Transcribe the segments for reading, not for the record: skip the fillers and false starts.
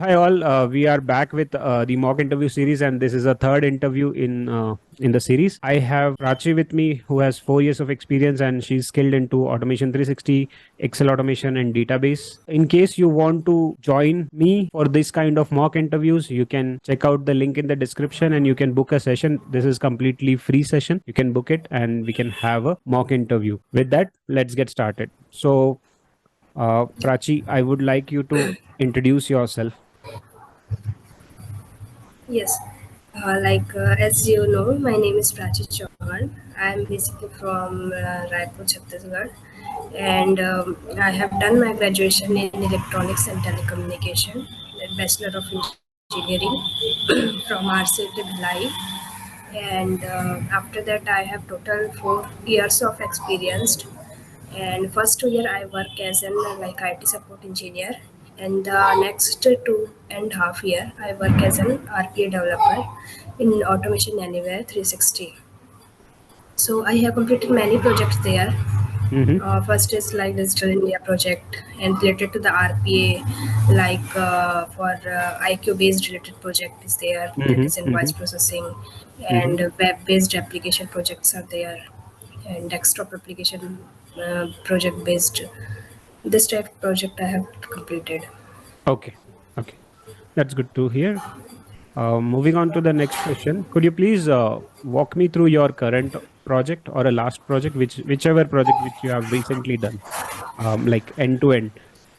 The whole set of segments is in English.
Hi all, we are back with the mock interview series, and this is a third interview in the series. I have Prachi with me, who has 4 years of experience, and she's skilled into Automation 360, Excel automation, and database. In case you want to join me for this kind of mock interviews, you can check out the link in the description, and you can book a session. This is completely free session. You can book it, and we can have a mock interview. With that, let's get started. So, Prachi, I would like you to introduce yourself. Yes, as you know, my name is Prachi Chauhan. I am basically from Raipur, Chhattisgarh, and I have done my graduation in electronics and telecommunication, then Bachelor of Engineering from RCT Bhilai, and after that I have total 4 years of experience. And first 2 year I work as an IT support engineer, and the next 2.5 year I work as an RPA developer in Automation Anywhere 360. So I have completed many projects there. Mm-hmm. First is like Digital India project and related to the RPA, for IQ based related project is there, that Mhm, is invoice mhm, processing, mhm. and web based application projects are there, and desktop application project based. This type of project I have completed. Okay, okay. That's good to hear. Moving on to the next question, could you please walk me through your current project or a last project, whichever project which you have recently done, like end to end.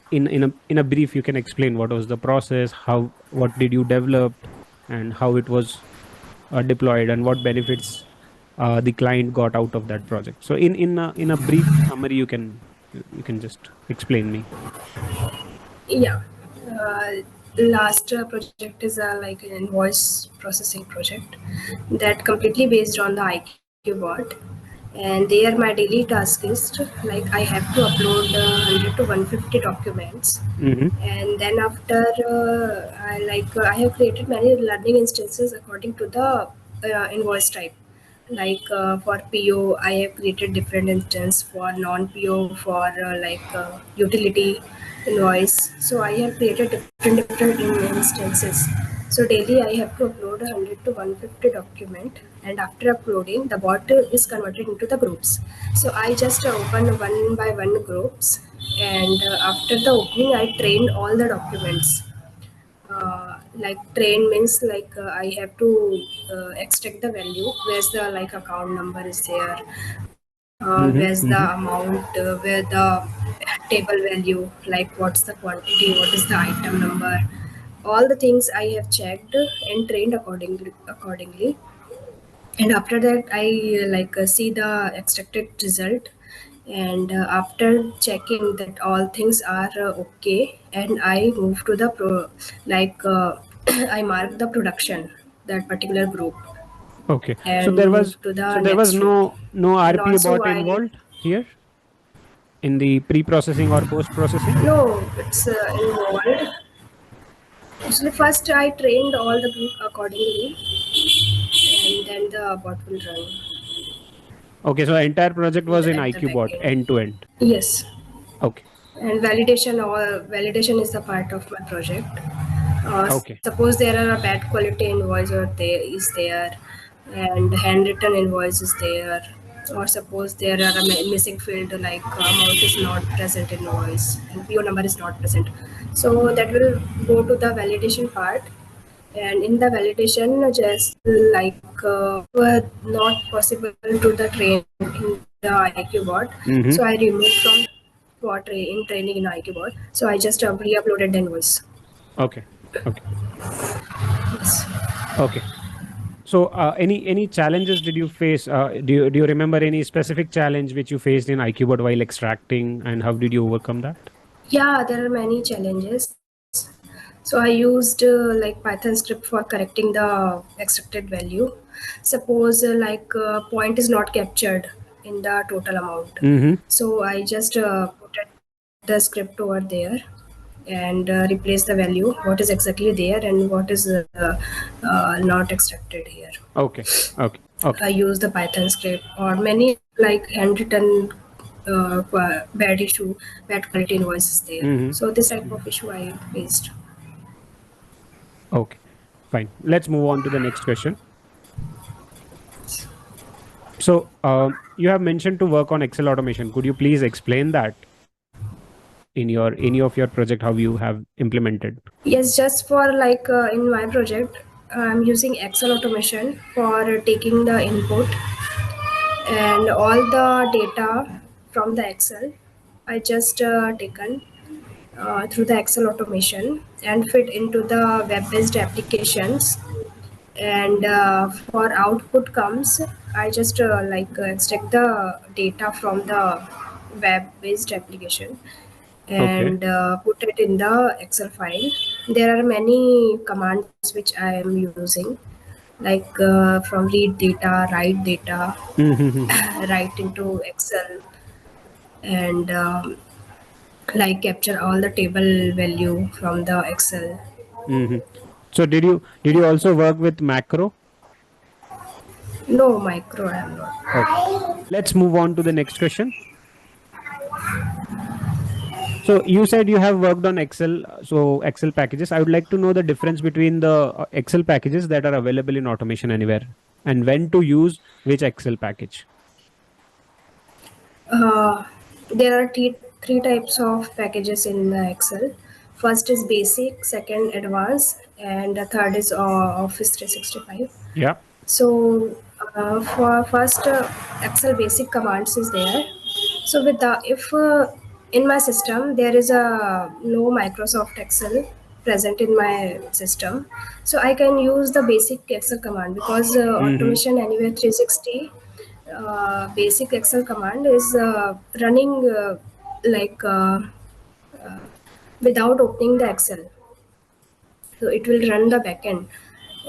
In a brief, you can explain what was the process, what did you develop, and how it was deployed, and what benefits the client got out of that project. So in a brief summary, you can just explain me. Yeah. Last project is like an invoice processing project that completely based on the IQ bot. And there my daily task is I have to upload 100 to 150 documents. Mm-hmm. And then after I have created many learning instances according to the invoice type. For PO, I have created different instance. For non-PO, for utility invoice. So I have created different instances. So daily I have to upload 100 to 150 document, and after uploading, the bot is converted into the groups. So I just open one by one groups, and after the opening, I train all the documents. Train means I have to extract the value, where's the account number is there, where's Mm-hmm. the Mm-hmm. amount, where the table value, like what's the quantity, what is the item number. All the things I have checked and trained accordingly. And after that I see the extracted result. And after checking that all things are okay, and I move to the I mark the production, that particular group, Okay. So and there move was to the so there was next group. no And RPA also bot I involved here in the pre-processing or post-processing. no, it's involved. Actually, first I trained all the group accordingly, and then the bot will run Okay, so entire project was in at the IQ back bot end. end to end. Yes. Okay. And validation is the part of my project. Okay. Suppose there are a bad quality invoice or there is there, and handwritten invoice is there, or suppose there are a missing field, like amount is not present in invoice and PO number is not present. So that will go to the validation part. And in the validation, just were not possible to the train in the IQ bot, Mm-hmm. so I removed from in training in IQ bot. So I just re-uploaded the invoice. Okay. Okay. Yes. Okay. So any challenges did you face? Do you remember any specific challenge which you faced in IQ bot while extracting, and how did you overcome that? Yeah, there are many challenges. So I used Python script for correcting the extracted value. Suppose point is not captured in the total amount. Mm-hmm. So I just put the script over there and replace the value, what is exactly there and what is not extracted here. Okay. Okay. I Okay. use the Python script, or many handwritten bad quality invoices there. Mm-hmm. So this type of issue I faced. Okay, fine. Let's move on to the next question. So, you have mentioned to work on Excel automation. Could you please explain that in your any of your project how you have implemented? Yes, just for like in my project, I'm using Excel automation for taking the input and all the data from the Excel. I just taken through the Excel automation and fit into the web-based applications. And for output comes, I just extract the data from the web-based application Okay. and put it in the Excel file. There are many commands which I am using, like from read data, write data, Mm-hmm. write into Excel, and like capture all the table value from the Excel. Mm-hmm. So, did you also work with macro? No micro, I am not. Okay. Let's move on to the next question. So you said you have worked on Excel, so Excel packages. I would like to know the difference between the Excel packages that are available in Automation Anywhere and when to use which Excel package. Uh, there are three types of packages in Excel. First is basic, second advanced, and the third is Office 365. Yeah. So for first Excel basic commands is there. So with the if in my system there is a no Microsoft Excel present in my system, so I can use the basic Excel command because Mm-hmm. Automation Anywhere 360 basic Excel command is running like without opening the Excel, so it will run the backend.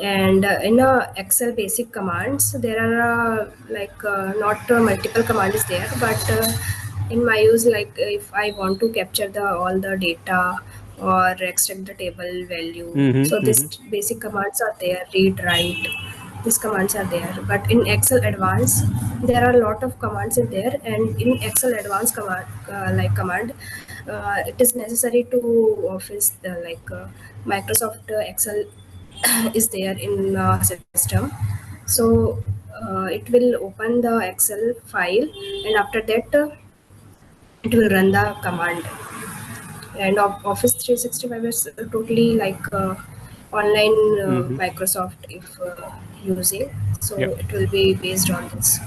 And in Excel basic commands there are not multiple commands there, but in my use, like if I want to capture the all the data or extract the table value, so Mm-hmm. this Mm-hmm. basic commands are there, read, write, these commands are there. But in Excel advanced there are a lot of commands in there, and in Excel advanced command, it is necessary to office Microsoft Excel is there in system. So it will open the Excel file, and after that it will run the command. And Office 365 is totally like online Mm-hmm. Microsoft if using, so Yeah. it will be based on this.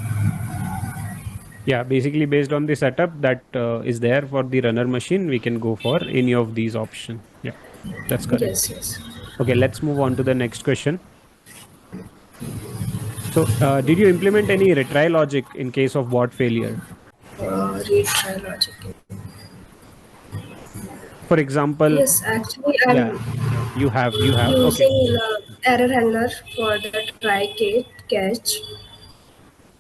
Yeah. Basically, based on the setup that is there for the runner machine, we can go for any of these options. Yeah, that's Yes, correct. yes. Okay, let's move on to the next question. So, did you implement any retry logic in case of bot failure? Read try logic. For example, Yes, actually yeah, I'm yeah, you have. Okay. using error handler for the try catch,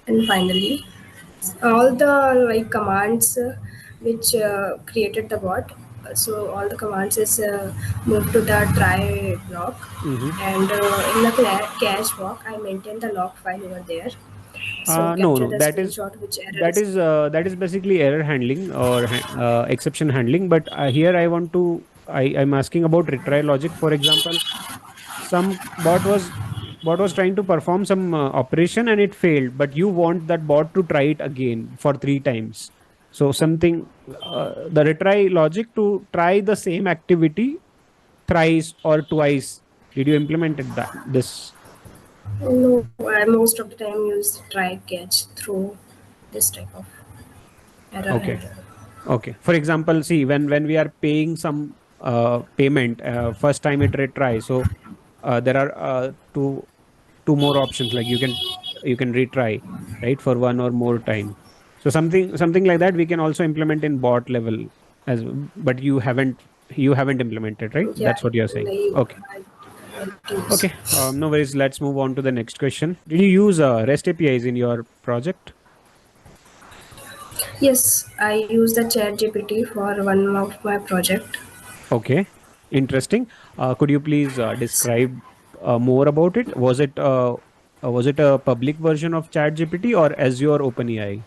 and finally all the like commands which created the bot. So all the commands is moved to the try block, Mm-hmm. and in the cache block I maintain the log file over there, so No, capture no, the that is screenshot which error that is. is that is basically error handling or exception handling. But here I'm asking about retry logic. For example, some bot was trying to perform some operation and it failed, but you want that bot to try it again for 3 times. So something the retry logic to try the same activity thrice or twice. Did you implemented that this? No, I most of the time use try catch through this type of error Okay. handler. Okay. For example, see when we are paying some payment first time it retry. So there are two more options like you can retry, right, for one or more time. So something like that we can also implement in bot level as but you haven't implemented, right? Yeah, That's what you're saying. like Okay. I use. Okay. No worries. Let's move on to the next question. Did you use REST APIs in your project? Yes, I use the chat GPT for one of my project. Okay, interesting. Could you please describe more about it? Was it a public version of ChatGPT or Azure OpenAI?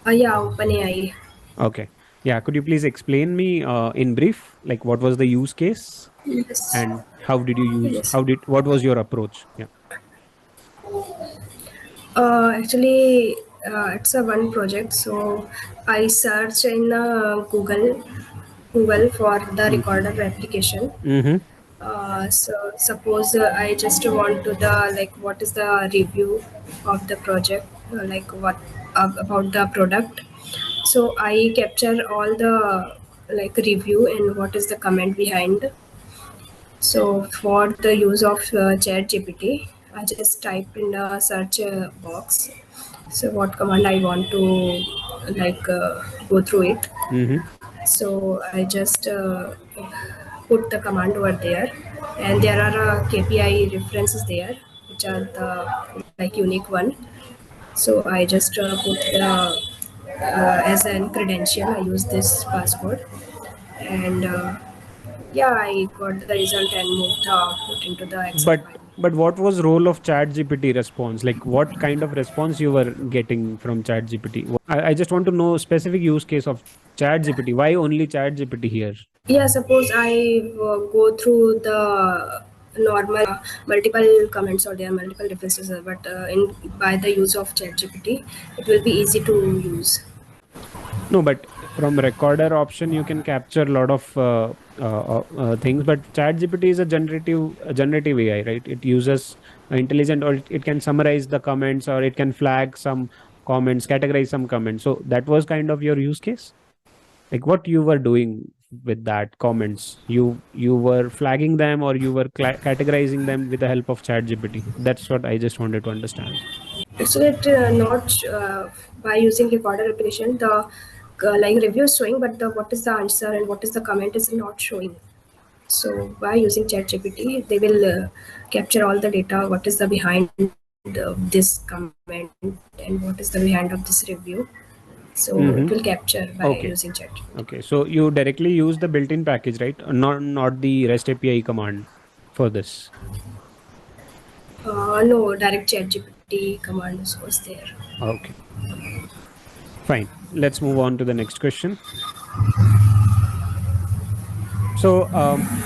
Yeah, OpenAI. Okay. Yeah, could you please explain me in brief, like what was the use case Yes. and how did you use, Yes. what was your approach? Yeah. Actually, it's a one project. So I search in Google for the recorder application. Mm-hmm. So suppose I just want to the like what is the review of the project, like what about the product. So I capture all the like review and what is the comment behind. So for the use of Chat GPT, I just type in the search box. So what command I want to go through it. Mm-hmm. So I just put the command over there, and there are KPI references there, which are the like unique one. So I just put the as an credential. I use this password, and yeah, I got the result and moved the output into the Excel But file. what was role of ChatGPT response? Like what kind of response you were getting from ChatGPT? I just want to know specific use case of ChatGPT. Why only ChatGPT here? Yeah, suppose I go through the normal multiple comments or there are multiple references, but in by the use of ChatGPT, it will be easy to use. No, but from recorder option, you can capture a lot of things. But ChatGPT is a generative AI, right? It uses intelligent, or it can summarize the comments, or it can flag some comments, categorize some comments. So that was kind of your use case. Like what you were doing with that comments, you were flagging them, or you were categorizing them with the help of ChatGPT. That's what I just wanted to understand. Actually, it not by using recorder application, the like review is showing, but the what is the answer and what is the comment is not showing. So by using ChatGPT, they will capture all the data. What is the behind of this comment and what is the behind of this review? So it Mm-hmm. will capture by Okay. using ChatGPT. Okay, so you directly use the built-in package, right? Not the REST API command for this. No, direct ChatGPT command was there. Okay, fine. Let's move on to the next question. So,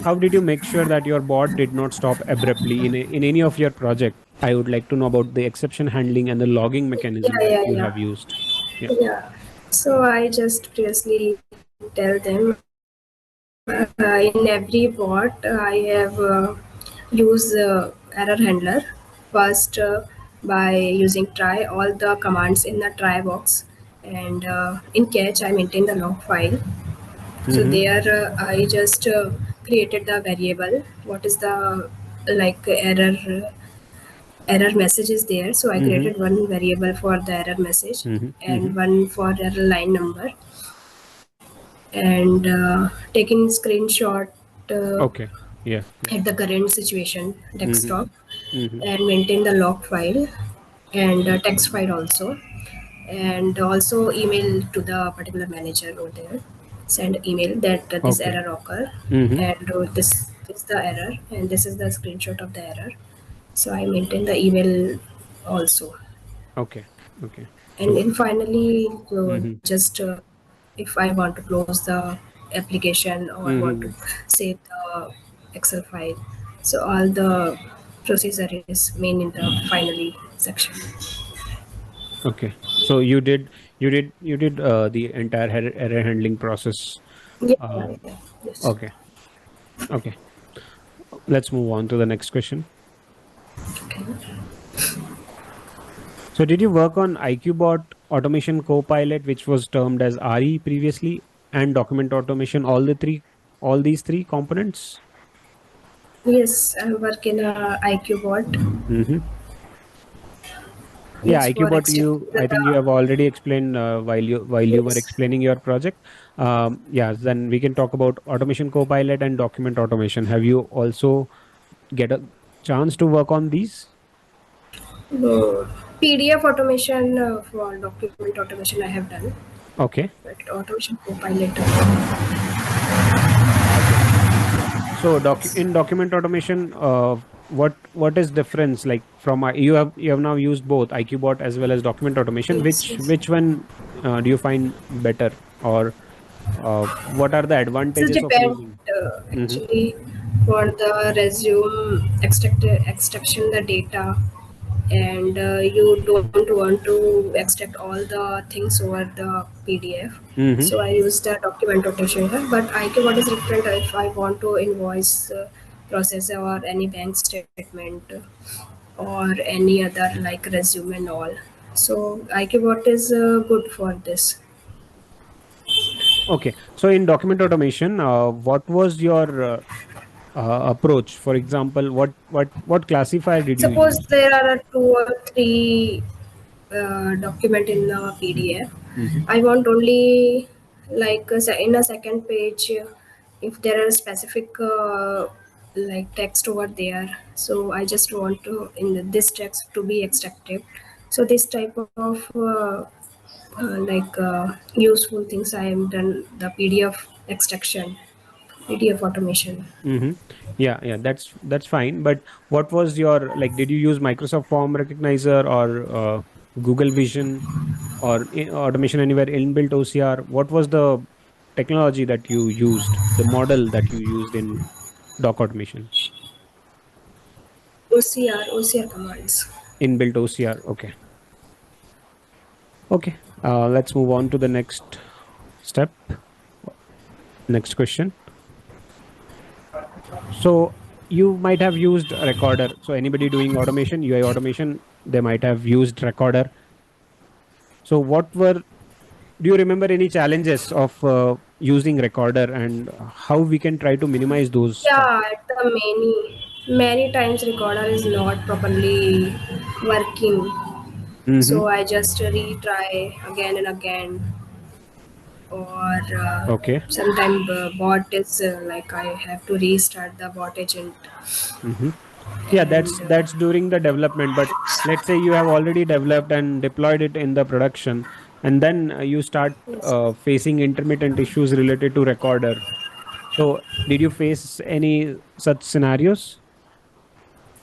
how did you make sure that your bot did not stop abruptly in any of your project? I would like to know about the exception handling and the logging Yeah, mechanism yeah, you yeah, have used. Yeah. yeah. So I just previously tell them in every bot I have used error handler first by using try all the commands in the try box, and in catch I maintain the log file. So Mm-hmm. there I just created the variable what is the like error message is there. So I Mm-hmm. created one variable for the error message Mm-hmm. Mm-hmm. and one for error line number, and taking screenshot uh, Okay. Yeah. Yeah. at the current situation Mm-hmm. desktop, Mm-hmm. and maintain the log file and text file also, and also email to the particular manager over there, send email that this Okay. error occur, Mm-hmm. and this is the error and this is the screenshot of the error. So I maintain the email also, Okay. Okay. and So. then finally Mm-hmm. just if I want to close the application or want to Mm-hmm. save the Excel file, so all the procedure is main in the finally section. Okay. So you did the entire error handling process. Yeah, yeah, Um, yeah. Yes. okay. Okay. Let's move on to the next question. So did you work on IQBot Automation Copilot, which was termed as RE previously, and document automation, all these three components? Yes, I work in a IQ bot. Mm-hmm. Yeah, Yes, for IQBot, extracting I think you the have already explained while you were yes. explaining your project. Yeah, then we can talk about automation copilot and document automation. Have you also get a chance to work on these? PDF automation for document automation I have done, Okay, but automation copilot. okay. So Yes. in document automation, what is difference like from you have now used both IQBot as well as document automation. Yes, Which yes. one do you find better, or What are the This advantages of depend using? Hmm. actually for the resume extraction the data, and you don't want to extract all the things over the PDF. Hmm. So I use the document rotation here. But IQ what is different if I want to invoice process or any bank statement or any other like resume and all. So IQ what is good for this. Okay. So in document automation, what was your approach? For example, what classifier did you Suppose use? there are two or three document in the PDF. Hmm. I want only like in a second page if there are specific like text over there. So I just want to in this text to be extracted. So this type of useful things I am done the PDF extraction, PDF automation. Hmm. Yeah, yeah, that's fine. But what was your like? Did you use Microsoft Form Recognizer or Google Vision or Automation Anywhere inbuilt OCR? What was the technology that you used? The model that you used in doc automation? OCR commands. Inbuilt OCR. Okay. Okay. Let's move on to the next step. Next question. So you might have used a recorder. So anybody doing automation, UI automation, they might have used recorder. So what were do you remember any challenges of using recorder and how we can try to minimize those Yeah, challenges? at the many times recorder is not properly working. Mm-hmm. So I just retry again and again, or Okay. sometimes bot is like I have to restart the bot agent, Mm-hmm. Yeah, and that's during the development. But let's say you have already developed and deployed it in the production, and then you start yes. facing intermittent issues related to recorder. So did you face any such scenarios?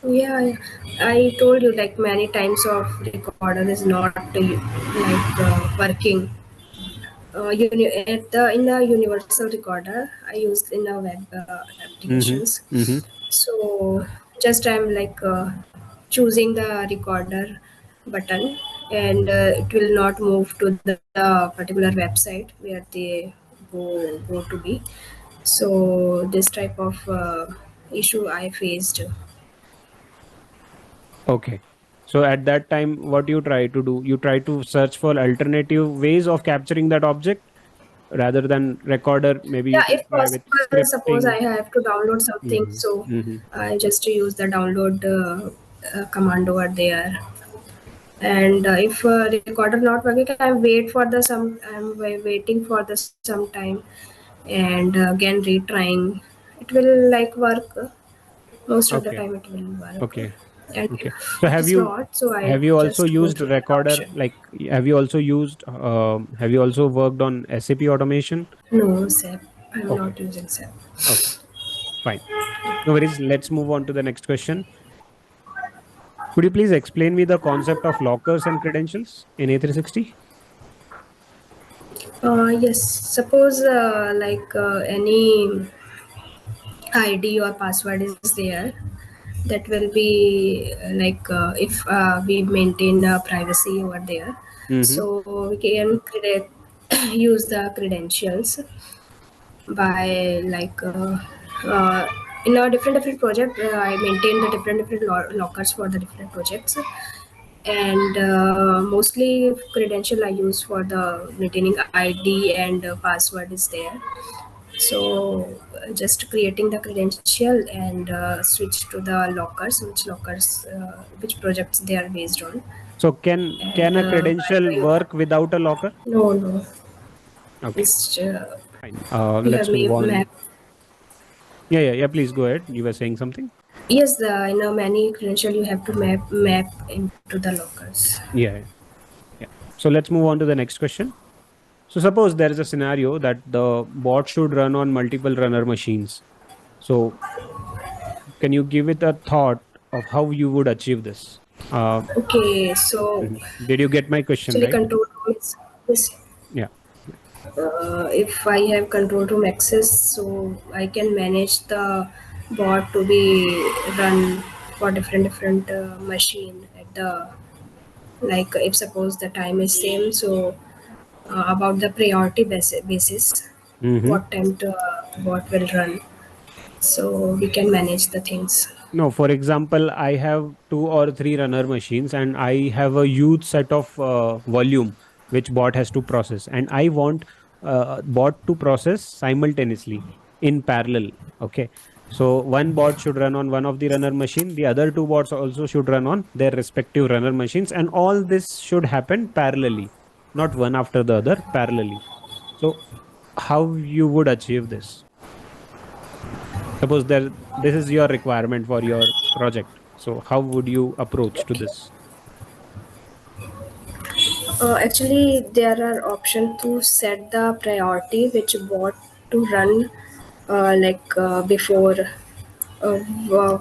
Yeah, yeah. I told you like many times of recorder is not working. At the in the universal recorder I use in the web Mm-hmm. applications. Mm-hmm. So just I'm like choosing the recorder button, and it will not move to the particular website where they go to be. So this type of issue I faced. Okay. So at that time, what you try to do? You try to search for alternative ways of capturing that object rather than recorder. Maybe you Yeah, can if try with possible, suppose I scripting. have to download something, Mm-hmm. so Mm-hmm. I just use the download command over there. And if recorder not working, I wait for the some. Waiting for the some time, and again retrying. It will like work. Most of the Okay. time, it will work. Okay. And Okay. if So it is not, so I have you also just go used through that recorder? option. Like, have you also worked on SAP automation? No, SAP. I'm Okay. not using SAP. Okay. Fine. No worries. Let's move on to the next question. Could you please explain me the concept of lockers and credentials in A360? Yes, suppose any ID or password is there, that will be if we maintain privacy over there, Mm-hmm. so we can use the credentials by uh, in a different project. I maintain the different lockers for the different projects, and mostly credential I use for the maintaining ID and password is there. So just creating the credential and switch to the lockers, which projects they are based on. So can And a credential work without a locker? no, Okay, it's fine. you have Let's move map. on. Yeah, yeah, yeah. Please go ahead. You were saying something. Yes, the in a many credential you have to map into the lockers. Yeah, yeah, yeah. So let's move on to the next question. So suppose there is a scenario that the bot should run on multiple runner machines. So can you give it a thought of how you would achieve this? Uh, Okay, so mhm. Did you get my question actually right? control room is this. Yeah. if I have control room access, so I can manage the bot to be run for different machine at the, like if suppose the time is same, so about the priority basis Mm-hmm. what time the bot will run, so we can manage the things. No, for example, I have two or three runner machines and I have a huge set of volume which bot has to process. And I want bot to process simultaneously in parallel. Okay. So one bot should run on one of the runner machine. The other two bots also should run on their respective runner machines. And all this should happen parallelly, not one after the other, parallelly. So how you would achieve this? Suppose there this is your requirement for your project. So how would you approach to Okay. this? Actually, there are options to set the priority which bot to run, before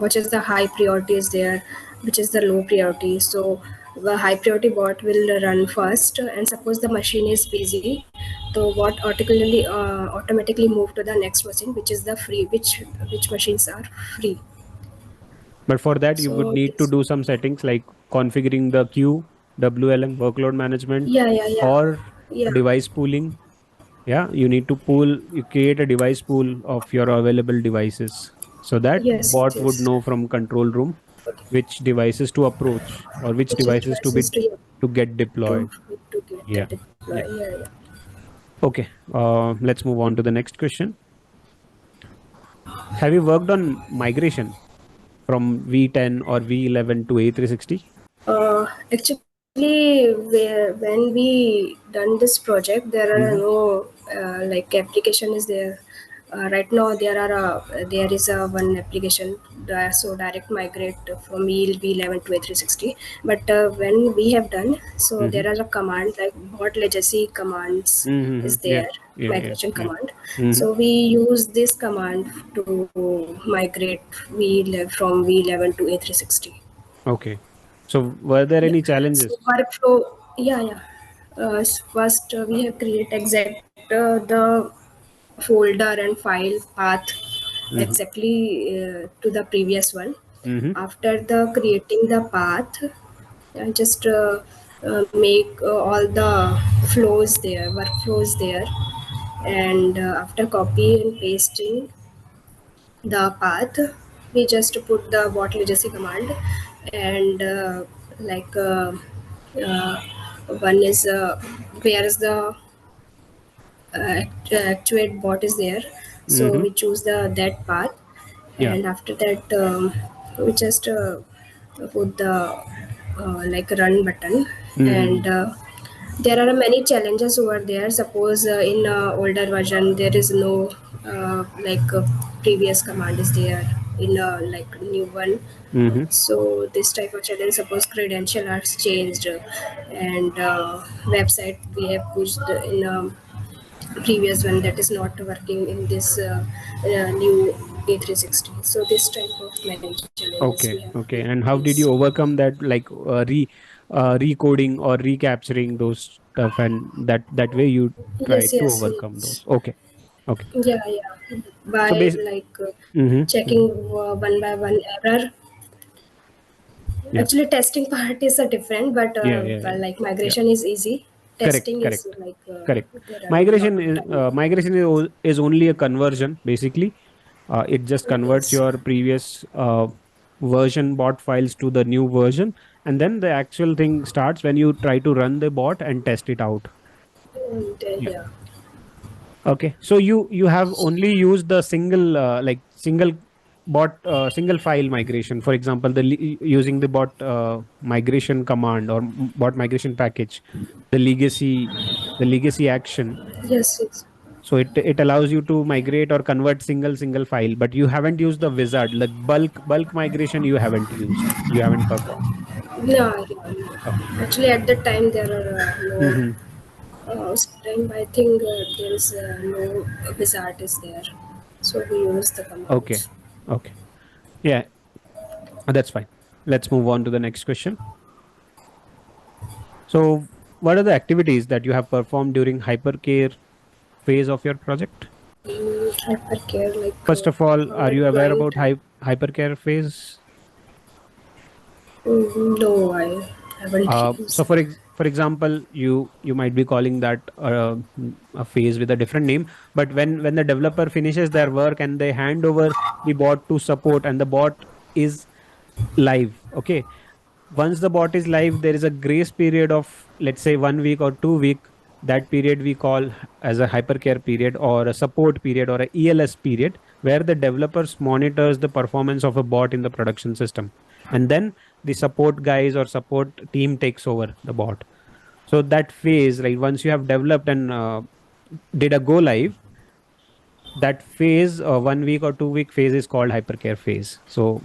which is the high priority is there, which is the low priority. So the high priority bot will run first, and suppose the machine is busy, so bot automatically move to the next machine, which is the free, which machines are free. But for that you would So need to this, do some settings like configuring the queue, WLM, workload management, yeah, yeah, yeah, or yeah. device pooling. Yeah, you need to pool, you create a device pool of your available devices so that Yes, bot would yes. know from control room which devices to approach or which Which is devices devices do you to get deployed. to get Yeah. the deploy? Yeah. Yeah, yeah. Okay. Let's move on to the next question. Have you worked on migration from V10 or V11 to A360? Actually, when we done this project, there are Mm-hmm. no like application is there. Right now, there is a one application, so direct migrate from V11 to A360. But when we have done, so Mm-hmm. there are a command like bot legacy commands Mm-hmm. is Yeah. there, Yeah. Yeah. migration Yeah. command. Mm-hmm. So we use this command to migrate from V11 to A360. Okay. So were there Yeah. any So challenges? workflow, yeah, yeah. First, we have create exact the folder and file path Mm-hmm. exactly to the previous one. Mm-hmm. After the creating the path, I just make all the flows there, workflows there, and after copy and pasting the path, we just put the bot legacy command, and like uh, one is where is the actuate bot is there, so Mm-hmm. we choose the that path, Yeah. and after that we just put the like run button, Mm-hmm. and there are many challenges over there. Suppose in older version there is no previous command is there in like new one. Mm-hmm. So this type of challenge, suppose credential are changed, and website we have pushed in previous one that is not working in this new A360. So this type of many challenges we Okay. have Okay. to And how did face. you overcome that? Like recoding or recapturing those stuff, and that way you Yes, tried to yes, overcome yes. those. Okay. Okay. Yeah, yeah. So By base. like Mm-hmm. checking one by one error. Yeah. Actually, testing part is a different, Yeah. Yeah. Yeah. like Yeah. migration is easy. Correct. Testing is Correct. like Correct. there are a lot of time. Migration is only a conversion basically. It just converts Yes. your previous version bot files to the new version, and then the actual thing starts when you try to run the bot and test it out. And, Yeah. yeah. Okay. So you have only used the single single bot single file migration. For example, using the bot migration command or bot migration package, the legacy the legacy action. Yes, yes. So it allows you to migrate or convert single file, but you haven't used the wizard like bulk migration. You haven't used. You haven't performed. No, yeah, no. Okay. Actually, at that time there are no. Hmm. Time I think there is no wizard is there, so we use the Okay. commands. Okay. Yeah, that's fine. Let's move on to the next question. So, what are the activities that you have performed during Hypercare? phase of your project? Hypercare, like First of all, how are you do aware I about hypercare phase? no, I haven't So used. for example, you might be calling that a phase with a different name, but when the developer finishes their work and they hand over the bot to support and the bot is live, okay, once the bot is live, there is a grace period of, let's say, 1 week or 2 week. That period we call as a hypercare period or a support period or a ELS period, where the developers monitors the performance of a bot in the production system, and then the support guys or support team takes over the bot. So that phase, right, once you have developed and did a go live, that phase, 1 week or 2 week phase, is called hypercare phase. So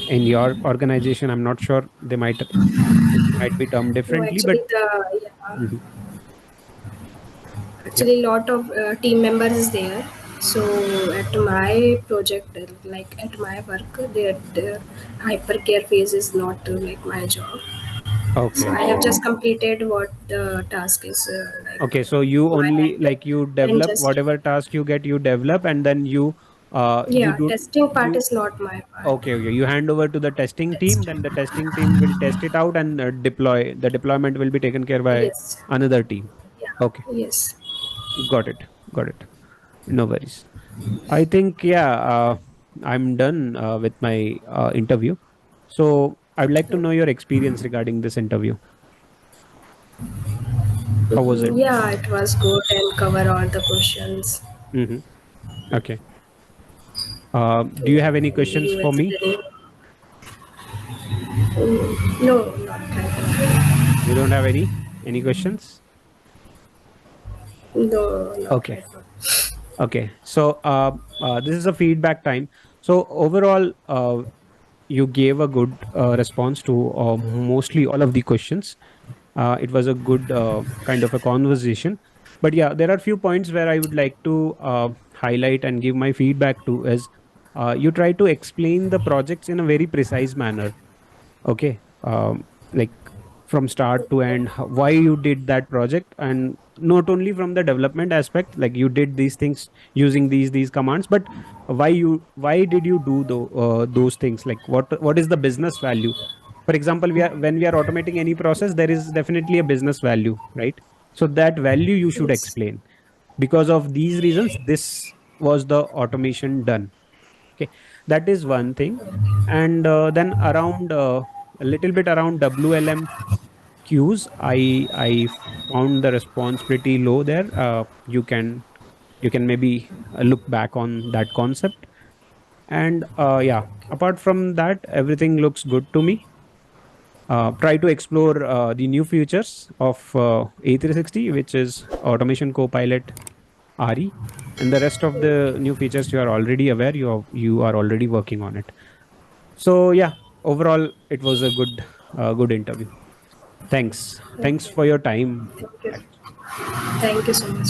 in your organization, I'm not sure, they might, it might be termed No, differently, but actually, the yeah, mhm, yeah. actually, lot of team members is there. So at my project, like at my work, the hypercare phase is not like my job. So Okay. I have just completed what the task is like Okay. So you my only, hand, like, you and develop just whatever task you get, you develop, and then you yeah, do testing part you is not my part. okay, okay, you hand over to the testing team, Testing. then the testing team will test it out and deploy. The deployment will be taken care by Yes. another team. Yeah. Okay. Yes. Got it. Got it. No worries. I think, yeah, I'm done with my interview. So I'd like to know your experience regarding this interview. How was it? Yeah, it was good and cover all the questions. Hmm. Okay. Do you have any And questions you for me? explaining. No, not right You don't have any questions? now. No, not Okay. right now. Okay. So this is a feedback time. So overall, you gave a good response to mostly all of the questions. It was a good kind of a conversation. But yeah, there are few points where I would like to highlight and give my feedback to. Is you try to explain the projects in a very precise manner. Okay. Like, from start to end, why you did that project, and not only from the development aspect, like you did these things using these commands, but why did you do those things, like what is the business value. For example, when we are automating any process, there is definitely a business value, right? So that value you should Yes. explain. Because of these reasons, this was the automation done. Okay, that is one thing. And then around a little bit around WLM queues, I found the response pretty low there. You can maybe look back on that concept. And yeah, apart from that, everything looks good to me. Try to explore the new features of A360, which is Automation Copilot RE, and the rest of the new features you are already aware. You are already working on it. So yeah, overall it was a good interview. Thanks Okay. for your time. Thank you. Thank you so much.